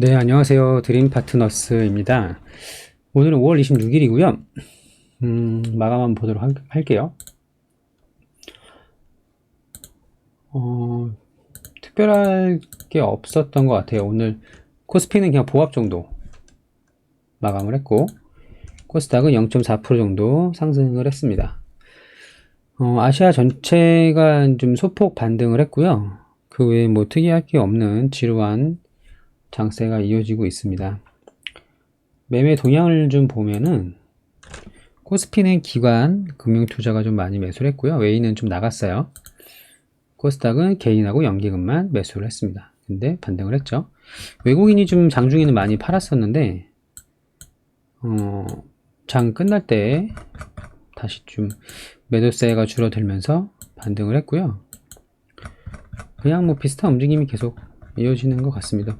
네, 안녕하세요. 드림파트너스입니다. 오늘은 5월 26일이고요. 마감 한번 보도록 할게요. 특별할 게 없었던 것 같아요. 오늘 코스피는 그냥 보합 정도 마감을 했고, 코스닥은 0.4% 정도 상승을 했습니다. 아시아 전체가 좀 소폭 반등을 했고요. 그 외에 뭐 특이할 게 없는 지루한 장세가 이어지고 있습니다. 매매 동향을 좀 보면은 코스피는 기관, 금융투자가 좀 많이 매수를 했고요. 외인은 좀 나갔어요. 코스닥은 개인하고 연기금만 매수를 했습니다. 근데 반등을 했죠. 외국인이 좀 장중에는 많이 팔았었는데 장 끝날 때 다시 좀 매도세가 줄어들면서 반등을 했고요. 그냥 뭐 비슷한 움직임이 계속 이어지는 것 같습니다.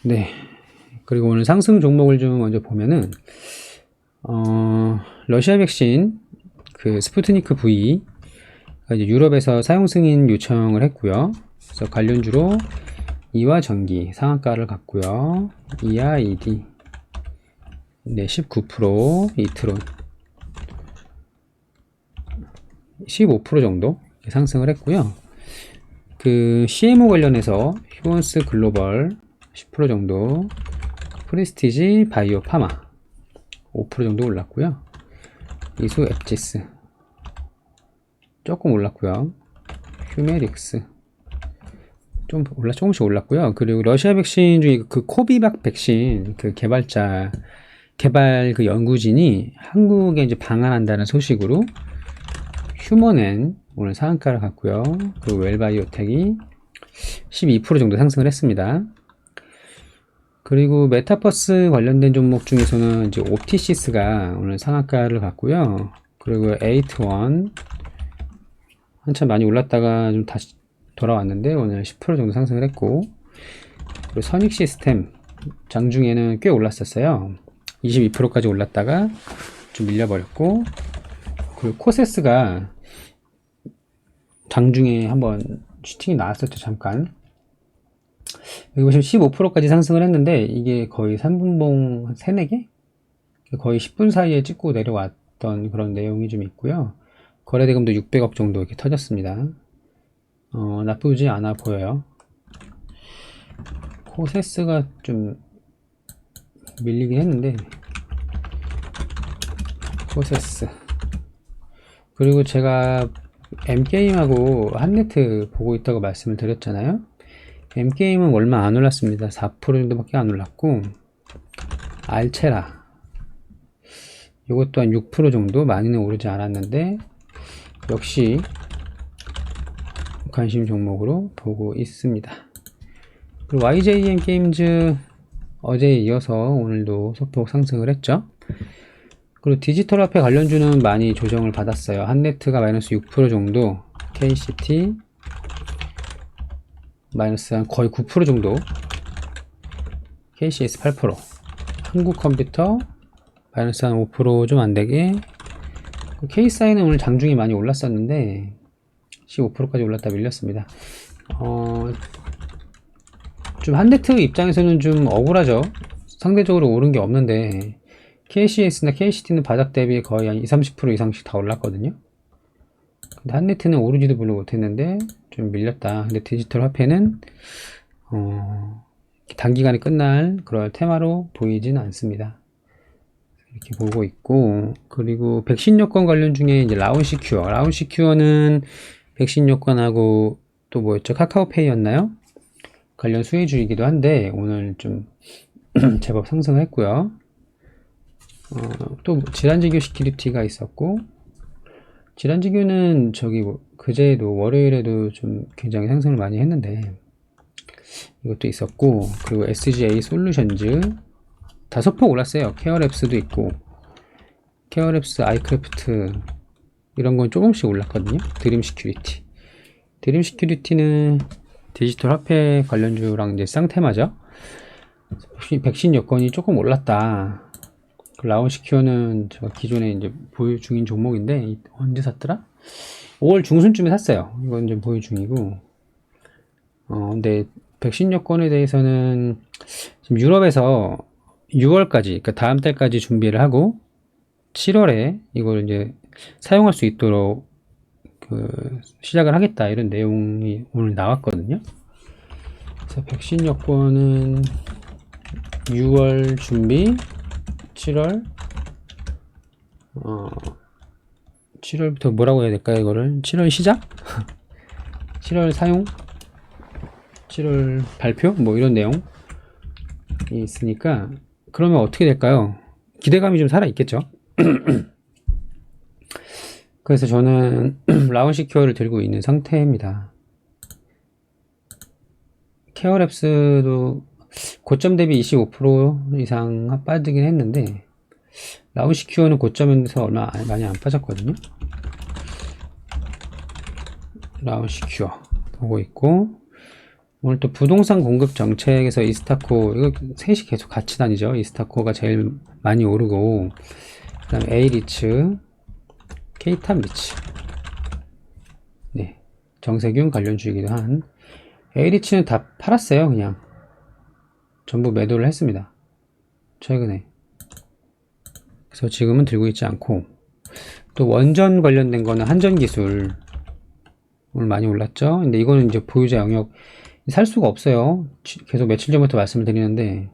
네. 그리고 오늘 상승 종목을 좀 먼저 보면은 러시아 백신 그 스푸트니크 V 이제 유럽에서 사용 승인 요청을 했고요. 그래서 관련주로 이와 전기 상한가를 갔고요. EID 네, 19%, 이트론 15% 정도 상승을 했고요. 그 CMO 관련해서 휴원스 글로벌 10% 정도, 프리스티지 바이오 파마 5% 정도 올랐고요. 이수 앱지스 조금 올랐고요. 휴메릭스 좀 조금씩 올랐고요. 그리고 러시아 백신 중에 그 코비박 백신 그 개발 그 연구진이 한국에 이제 방한한다는 소식으로 휴먼엔 오늘 상한가를 갔고요. 그리고 웰바이오텍이 12% 정도 상승을 했습니다. 그리고 메타버스 관련된 종목 중에서는 이제 옵티시스가 오늘 상한가를 갔고요. 그리고 에이트원 한참 많이 올랐다가 좀 다시 돌아왔는데 오늘 10% 정도 상승을 했고, 그리고 선익 시스템 장중에는 꽤 올랐었어요. 22%까지 올랐다가 좀 밀려버렸고, 그리고 코세스가 장중에 한번 슈팅이 나왔었죠. 잠깐 여기 보시면 15%까지 상승을 했는데 이게 거의 3분봉 한 3, 4개? 거의 10분 사이에 찍고 내려왔던 그런 내용이 좀 있고요. 거래대금도 600억 정도 이렇게 터졌습니다. 나쁘지 않아 보여요. 코세스가 좀 밀리긴 했는데, 코세스. 그리고 제가 M게임하고 한네트 보고 있다고 말씀을 드렸잖아요. M게임은 얼마 안 올랐습니다. 4% 정도밖에 안 올랐고, 알체라 이것 또한 6% 정도, 많이는 오르지 않았는데 역시 관심 종목으로 보고 있습니다. 그리고 YJM 게임즈 어제에 이어서 오늘도 소폭 상승을 했죠. 그리고 디지털 화폐 관련주는 많이 조정을 받았어요. 한네트가 마이너스 6% 정도, KCT 마이너스 한 거의 9% 정도, KCS 8%, 한국컴퓨터 마이너스 한 5% 좀 안되게, KSI는 오늘 장중에 많이 올랐었는데 15%까지 올랐다 밀렸습니다. 좀 한네트 입장에서는 좀 억울하죠. 상대적으로 오른 게 없는데 KCS나 KCT는 바닥 대비 거의 한 20-30% 이상씩 다 올랐거든요. 근데 한네트는 오르지도 별로 못했는데 좀 밀렸다. 근데 디지털 화폐는 단기간에 끝날 그럴 테마로 보이지는 않습니다. 이렇게 보고 있고, 그리고 백신 여권 관련 중에 이제 라운시큐어는 백신 여권하고 또 뭐였죠? 카카오페이였나요? 관련 수혜주이기도 한데 오늘 좀 제법 상승을 했고요. 또 질환지교 시큐리티가 있었고, 질환지교는 저기 그제도 월요일에도 좀 굉장히 상승을 많이 했는데 이것도 있었고, 그리고 SGA 솔루션즈 다섯 폭 올랐어요. 케어랩스도 있고, 케어랩스, 아이크래프트 이런 건 조금씩 올랐거든요. 드림 시큐리티는 디지털 화폐 관련주랑 이제 쌍테마죠. 백신 여건이 조금 올랐다. 라운시큐어는 제가 기존에 이제 보유 중인 종목인데 언제 샀더라? 5월 중순쯤에 샀어요. 이건 이제 보유 중이고, 근데 백신 여권에 대해서는 지금 유럽에서 6월까지, 그러니까 다음 달까지 준비를 하고 7월에 이걸 이제 사용할 수 있도록 시작을 하겠다, 이런 내용이 오늘 나왔거든요. 그래서 백신 여권은 6월 준비, 7월 7월부터 뭐라고 해야 될까요? 이거를 7월 시작? 7월 사용? 7월 발표? 뭐 이런 내용이 있으니까, 그러면 어떻게 될까요? 기대감이 좀 살아 있겠죠. 그래서 저는 라운시큐어를 들고 있는 상태입니다. 케어랩스도 고점 대비 25% 이상 빠지긴 했는데, 라운시큐어는 고점에서 얼마 많이 안 빠졌거든요. 라운시큐어 보고 있고, 오늘 또 부동산 공급 정책에서 이스타코, 이거 셋이 계속 같이 다니죠. 이스타코가 제일 많이 오르고, 그 다음에 A리츠, K탑리츠, 네, 정세균 관련주이기도 한 A리츠는 다 팔았어요. 그냥 전부 매도를 했습니다, 최근에. 그래서 지금은 들고 있지 않고, 또 원전 관련된 거는 한전기술 오늘 많이 올랐죠. 근데 이거는 이제 보유자 영역 살 수가 없어요. 계속 며칠 전부터 말씀을 드리는데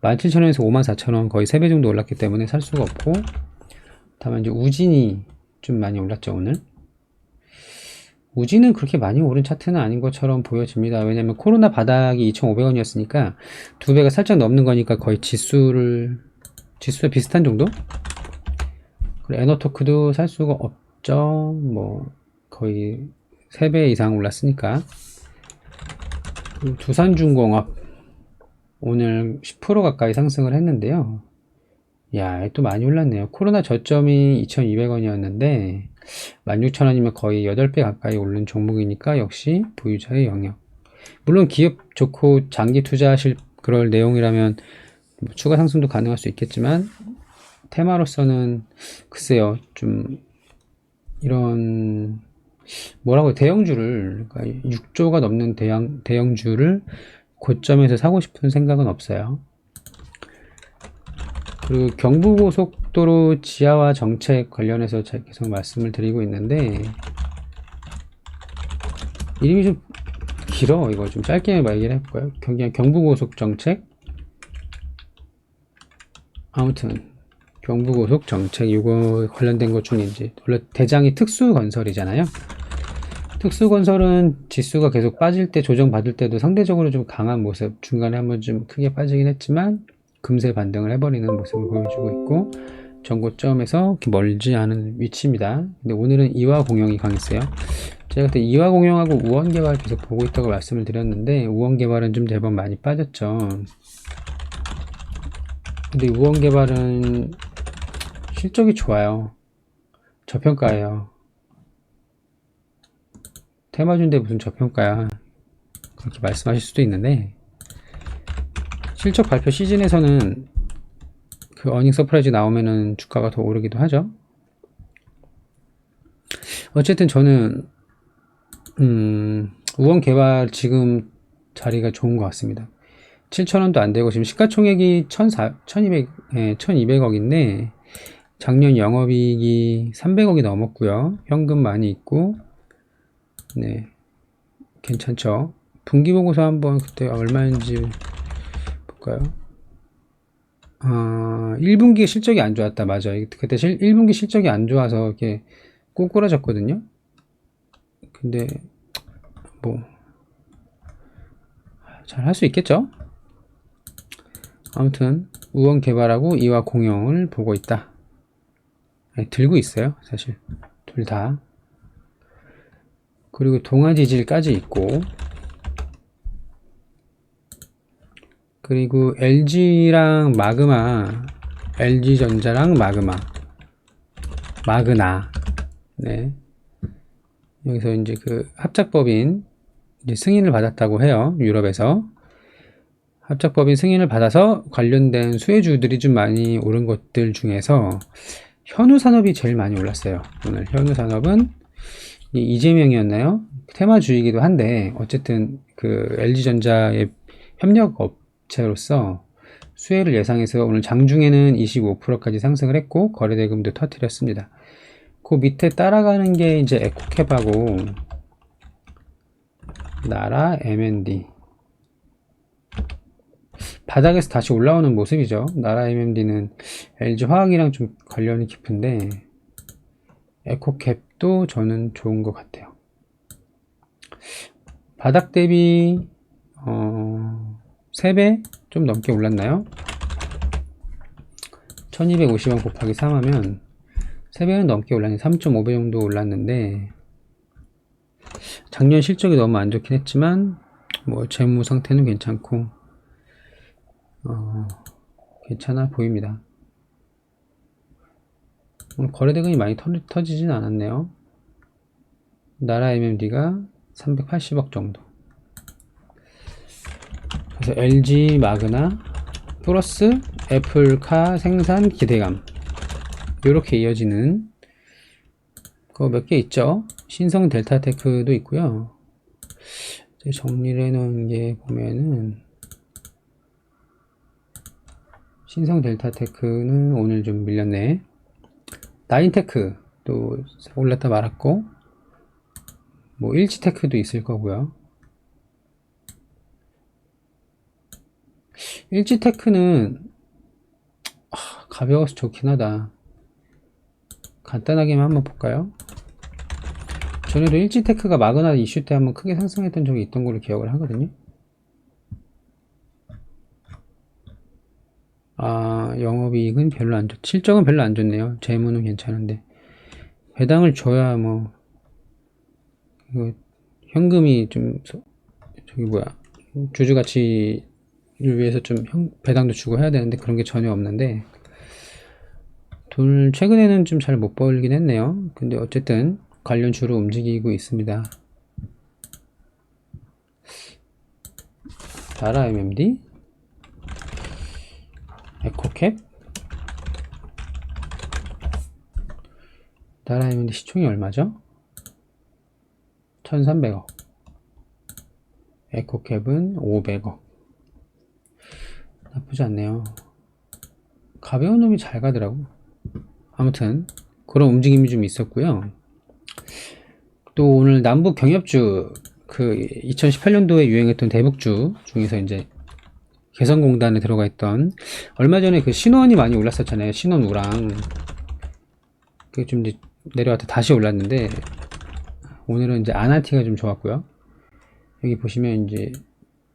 17,000원에서 54,000원 거의 3배 정도 올랐기 때문에 살 수가 없고, 다만 이제 우진이 좀 많이 올랐죠. 오늘 우진은 그렇게 많이 오른 차트는 아닌 것처럼 보여집니다. 왜냐면 코로나 바닥이 2,500원이었으니까 2배가 살짝 넘는 거니까 거의 지수에 비슷한 정도? 그리고 에너토크도 살 수가 없죠. 뭐 거의 3배 이상 올랐으니까. 두산중공업 오늘 10% 가까이 상승을 했는데요. 야, 또 많이 올랐네요. 코로나 저점이 2,200원이었는데 16,000원이면 거의 8배 가까이 오른 종목이니까 역시 보유자의 영역. 물론 기업 좋고 장기 투자하실 그럴 내용이라면 추가 상승도 가능할 수 있겠지만, 테마로서는 글쎄요, 좀 이런 뭐라고 대형주를, 그러니까 6조가 넘는 대형주를 고점에서 사고 싶은 생각은 없어요. 그리고 경부고속도로 지하화 정책 관련해서 제가 계속 말씀을 드리고 있는데, 이름이 좀 길어. 이거 좀 짧게 얘기를 해볼까요? 경부고속 정책. 아무튼 경부고속 정책, 이거 관련된 것 중에 이제 원래 대장이 특수건설이잖아요. 특수건설은 지수가 계속 빠질 때, 조정받을 때도 상대적으로 좀 강한 모습, 중간에 한번 좀 크게 빠지긴 했지만 금세 반등을 해버리는 모습을 보여주고 있고, 전고점에서 이렇게 멀지 않은 위치입니다. 근데 오늘은 이화공영이 강했어요. 제가 그때 이화공영하고 우원개발 계속 보고 있다고 말씀을 드렸는데, 우원개발은 좀 제법 많이 빠졌죠. 근데 우원개발은 실적이 좋아요. 저평가예요. 테마주인데 무슨 저평가야, 그렇게 말씀하실 수도 있는데, 실적 발표 시즌에서는 그 어닝 서프라이즈 나오면은 주가가 더 오르기도 하죠. 어쨌든 저는 우원개발 지금 자리가 좋은 것 같습니다. 7,000원도 안 되고 지금 시가총액이 1,200억인데 작년 영업이익이 300억이 넘었고요. 현금 많이 있고, 네, 괜찮죠. 분기보고서 한번 그때 얼마인지 볼까요? 1분기 실적이 안 좋았다. 맞아요. 그때 1분기 실적이 안 좋아서 이렇게 꼬꾸라졌거든요. 근데 뭐 잘 할 수 있겠죠. 아무튼 우원개발하고 이화공영을 보고 있다. 네, 들고 있어요, 사실 둘 다. 그리고 동아지질까지 있고, 그리고 LG랑 마그마, LG전자랑 마그나, 네, 여기서 이제 그 합작법인 이제 승인을 받았다고 해요. 유럽에서 합작법인 승인을 받아서 관련된 수혜주들이 좀 많이 오른 것들 중에서 현우산업이 제일 많이 올랐어요. 오늘 현우산업은 이재명이었나요? 테마주이기도 한데 어쨌든 그 LG전자의 협력 업체로서 수혜를 예상해서 오늘 장중에는 25%까지 상승을 했고 거래대금도 터뜨렸습니다. 그 밑에 따라가는 게 이제 에코캡하고 나라 M&D 바닥에서 다시 올라오는 모습이죠. 나라 M&D는 LG화학이랑 좀 관련이 깊은데 에코캡도 저는 좋은 것 같아요. 바닥 대비 3배 좀 넘게 올랐나요? 1250원 곱하기 3하면 3배는 넘게 올랐는데 3.5배 정도 올랐는데 작년 실적이 너무 안 좋긴 했지만 뭐 재무 상태는 괜찮고 괜찮아 보입니다. 오늘 거래대금이 많이 터지진 않았네요. 나라 MMD가 380억 정도. 그래서 LG 마그나 플러스 애플카 생산 기대감 이렇게 이어지는 거 몇 개 있죠. 신성 델타테크도 있고요. 정리를 해놓은 게 보면은 신성 델타테크는 오늘 좀 밀렸네. 나인테크 또 올랐다 말았고 뭐 일지테크도 있을 거고요. 일지테크는 가벼워서 좋긴 하다. 간단하게만 한번 볼까요? 전에도 일지테크가 마그나 이슈 때 한번 크게 상승했던 적이 있던 걸로 기억을 하거든요. 영업이익은 별로 안 좋, 실적은 별로 안 좋네요. 재무는 괜찮은데 배당을 줘야 뭐 이거 현금이 좀 저기 뭐야 주주 가치를 위해서 좀 배당도 주고 해야 되는데 그런 게 전혀 없는데 돈을 최근에는 좀 잘 못 벌긴 했네요. 근데 어쨌든 관련 주로 움직이고 있습니다. 나라 MMD 에코캡 나라 MMD 시총이 얼마죠? 1300억 에코캡은 500억 나쁘지 않네요. 가벼운 놈이 잘 가더라고. 아무튼 그런 움직임이 좀 있었고요. 또 오늘 남북 경협주 그 2018년도에 유행했던 대북주 중에서 이제 개성공단에 들어가 있던 얼마 전에 그 신원이 많이 올랐었잖아요. 신원우랑 그게 좀 이제 내려왔다 다시 올랐는데 오늘은 이제 아나티가 좀 좋았고요. 여기 보시면 이제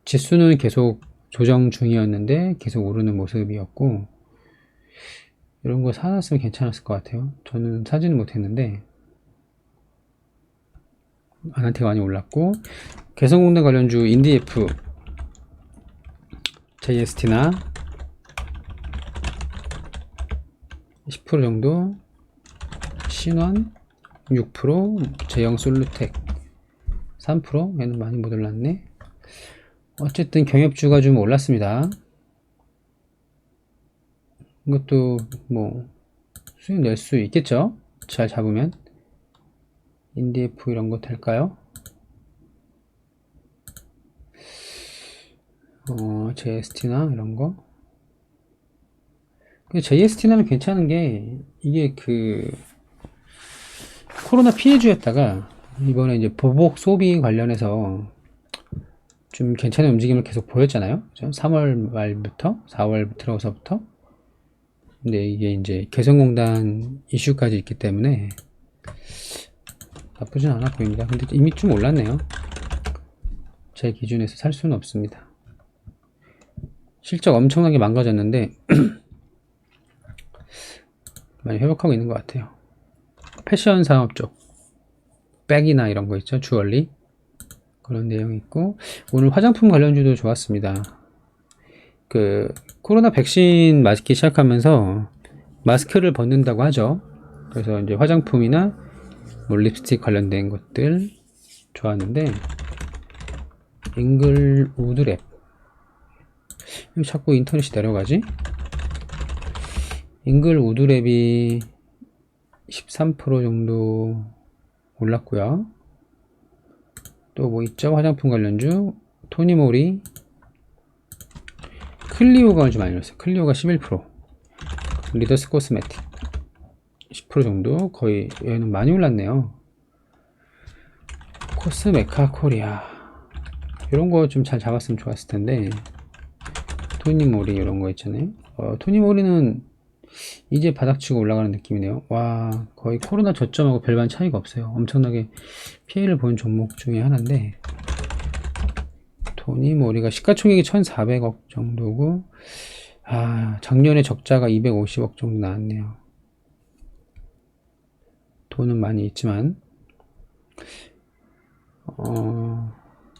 지수는 계속 조정 중이었는데 계속 오르는 모습이었고 이런 거 사놨으면 괜찮았을 것 같아요. 저는 사지는 못했는데 아나티가 많이 올랐고 개성공단 관련주 인디F JST나 10% 정도 신원 6% 제형솔루텍 3% 얘는 많이 못 올랐네. 어쨌든 경협주가 좀 올랐습니다. 이것도 뭐 수익 낼 수 있겠죠. 잘 잡으면. 인디F 이런 거 될까요? JST나 이런 거. JST나는 괜찮은 게 이게 그 코로나 피해주였다가 이번에 이제 보복 소비 관련해서 좀 괜찮은 움직임을 계속 보였잖아요. 3월 말부터 4월 들어서부터. 근데 이게 이제 개성공단 이슈까지 있기 때문에 나쁘진 않아 보입니다. 근데 이미 좀 올랐네요. 제 기준에서 살 수는 없습니다. 실적 엄청나게 망가졌는데 많이 회복하고 있는 것 같아요. 패션 산업 쪽 백이나 이런 거 있죠. 주얼리 그런 내용이 있고 오늘 화장품 관련주도 좋았습니다. 그 코로나 백신 맞기 시작하면서 마스크를 벗는다고 하죠. 그래서 이제 화장품이나 뭐 립스틱 관련된 것들 좋았는데 잉글우드랩 왜 자꾸 인터넷이 내려가지? 잉글우드랩이 13% 정도 올랐고요. 또 뭐 있죠? 화장품 관련주 토니모리, 클리오가 아주 많이 올랐어요. 클리오가 11%, 리더스 코스메틱 10% 정도, 거의 얘는 많이 올랐네요. 코스메카 코리아 이런 거 좀 잘 잡았으면 좋았을 텐데. 토니모리 이런 거 있잖아요. 토니모리는 이제 바닥치고 올라가는 느낌이네요. 와, 거의 코로나 저점하고 별반 차이가 없어요. 엄청나게 피해를 본 종목 중에 하나인데, 토니모리가 시가총액이 1,400억 정도고, 작년에 적자가 250억 정도 나왔네요. 돈은 많이 있지만,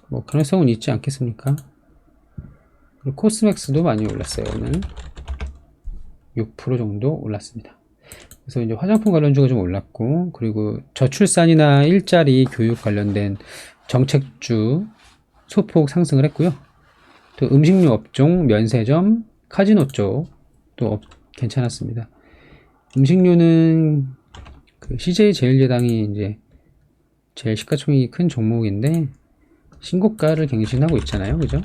뭐 가능성은 있지 않겠습니까? 그리고 코스맥스도 많이 올랐어요. 오늘 6% 정도 올랐습니다. 그래서 이제 화장품 관련주가 좀 올랐고, 그리고 저출산이나 일자리 교육 관련된 정책주 소폭 상승을 했고요. 또 음식료 업종, 면세점, 카지노 쪽도 괜찮았습니다. 음식료는 그 CJ 제일제당이 이제 제일 시가총액이 큰 종목인데 신고가를 갱신하고 있잖아요, 그죠?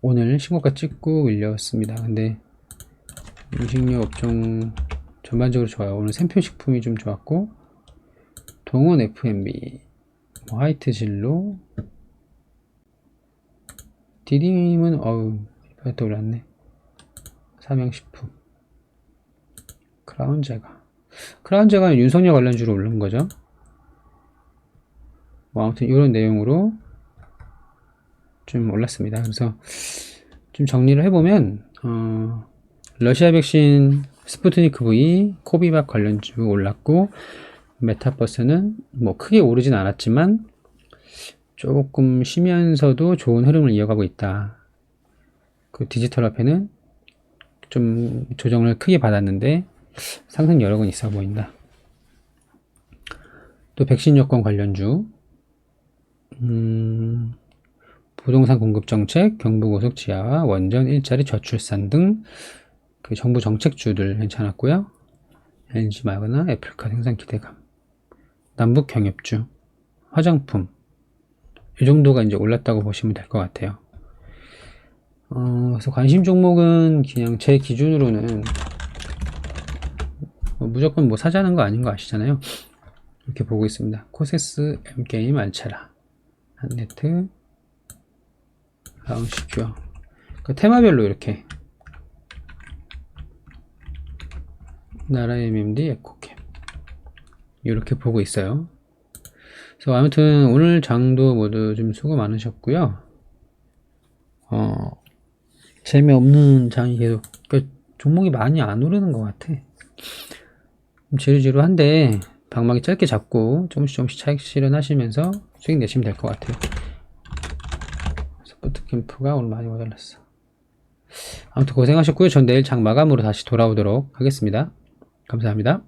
오늘 신고가 찍고 밀렸습니다. 근데 음식료 업종 전반적으로 좋아요. 오늘 샘표식품이 좀 좋았고, 동원 F&B, 화이트 진로, 디딤은 이빨도 올랐네. 삼양식품, 크라운제가는 윤석열 관련주로 오른 거죠. 뭐 아무튼 이런 내용으로 좀 올랐습니다. 그래서 좀 정리를 해보면, 러시아 백신 스푸트니크 V, 코비박 관련주 올랐고, 메타버스는 뭐 크게 오르진 않았지만 조금 쉬면서도 좋은 흐름을 이어가고 있다. 그 디지털 화폐는 좀 조정을 크게 받았는데 상승 여력은 있어 보인다. 또 백신 여권 관련주, 부동산 공급 정책, 경부고속 지하화, 원전 일자리 저출산 등 그 정부 정책주들 괜찮았고요. LG마그나, 애플카 생산 기대감, 남북 경협주, 화장품 이 정도가 이제 올랐다고 보시면 될 것 같아요. 그래서 관심 종목은 그냥 제 기준으로는 무조건 뭐 사자는 거 아닌 거 아시잖아요. 이렇게 보고 있습니다. 코세스, M게임, 알차라, 한네트, 라운시큐어, 그 테마별로 이렇게 나라 MMD, 에코캠 이렇게 보고 있어요. 그래서 아무튼 오늘 장도 모두 좀 수고 많으셨고요. 재미없는 장이 계속, 그러니까 종목이 많이 안 오르는 것 같아. 좀 지루지루한데 방망이 짧게 잡고 조금씩 차익 실현하시면서 수익 내시면 될 것 같아요. 스포트캠프가 오늘 많이 모자랐어. 아무튼 고생하셨고요. 전 내일 장 마감으로 다시 돌아오도록 하겠습니다. 감사합니다.